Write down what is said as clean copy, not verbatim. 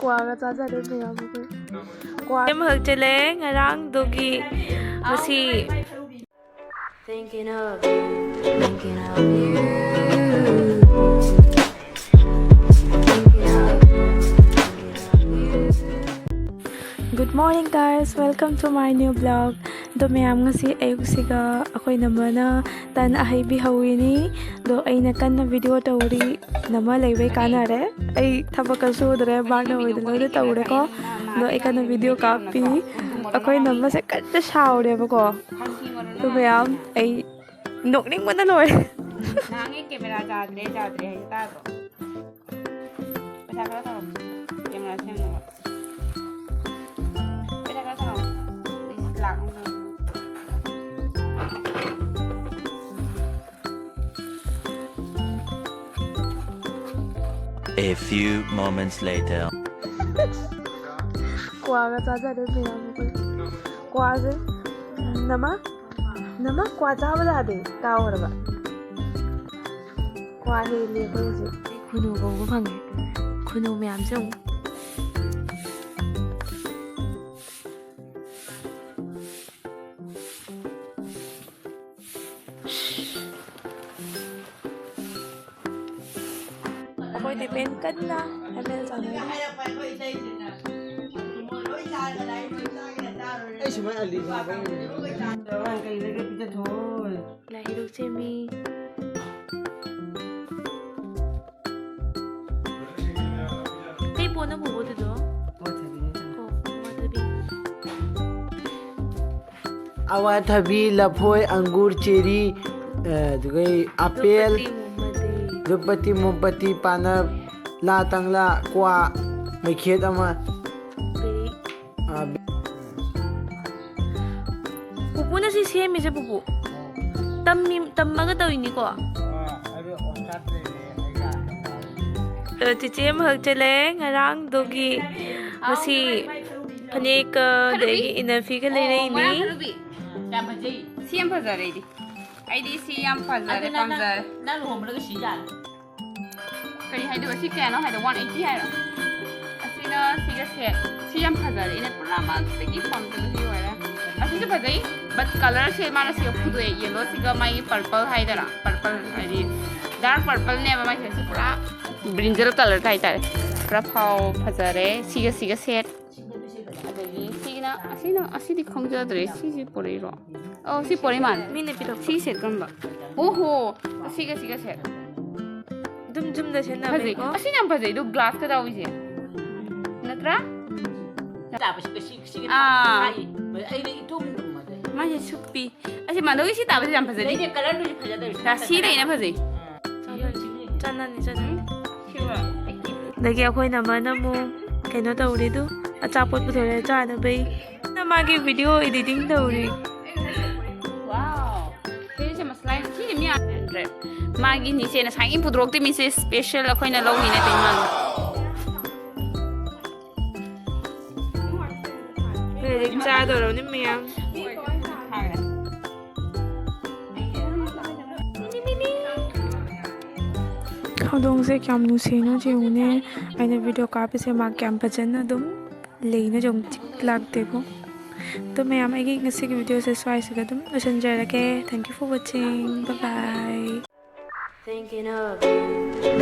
Quaga chacha de me am ko. Qua em hak chele ngarang dogi masi Thinking of you, thinking of you. Good morning guys, welcome to my new vlog. Do mayam ngasi ayuk siga akoy namana tan ahaybi hawini do ay nakan na video tawri nama layway kana re ay thabakal sudre bagna hoidalo de tawre ko do ay kana video copy akoy nama se katta shaure ba ko do mayam ay nokning mana loy nangi camera jadre hay ta ro pesa kala ta camera sem no pesa kala ta lang A few moments later. Quaga chacha de me am ko quaga nama qua cha ba de taw ra ba qua he le ko ji khunuga ko fangye khunu mayam se Ako'y depend na. Emel sa akin. Ay, sumay alin na ba yun? Lahirog si Mi. Kay po na bubo dito? Awathabi, laphoy, angur, cherry, apel, dupati, mumpati, panab, latangla, kwa, may khet ama. Pupu na si Semi sa pupu. Tamaga daw ini ko. Cici mahag chale ngarang dogi masi panik degi inafi ka lere ini. yam phajai siam phajare di aidi siam phajare pamjar na lu hom la shi ja kari haidu si kano haidu 180 hairo asina siga se siam phajare ina pura ma segi form de hi wala asina phajai but color se mana se phudu yellow siga mai purple haidara purple aidi dark purple ne ma mai se pura brinjal color kai tare pura phau phajare siga set asidi khongjadre si pore ro oh si pore man Mine pito. si set gamba oho siga set Dum da siya na phajai ko. asina am phajai do glass ka dawi je natra ta ba shi Ah. ai ai ne itum dum ma dai ma je suppi asi ma do si ta ba jam phajai ne kalan du phaja da ta si dai na phajai Chanani. shiwa Dagi ako'y naman na mo. Kaya tawri do. At sapot po tawri dyan na bay. Na magi video editing tawri. wow kaya siya mas live si ni ya magi ni siya na sa akin pudrok ti mi special ako na law ni na tingnan Pwede sa daw ni Miyam. Hawdong se kyam nu se no je une aina video copy se ma kyam pajan na dum leina jong chik lag de ko to मैं am agi ngasi ki video se swai se gadum osan jara ke thank you for watching bye bye Thinking of you.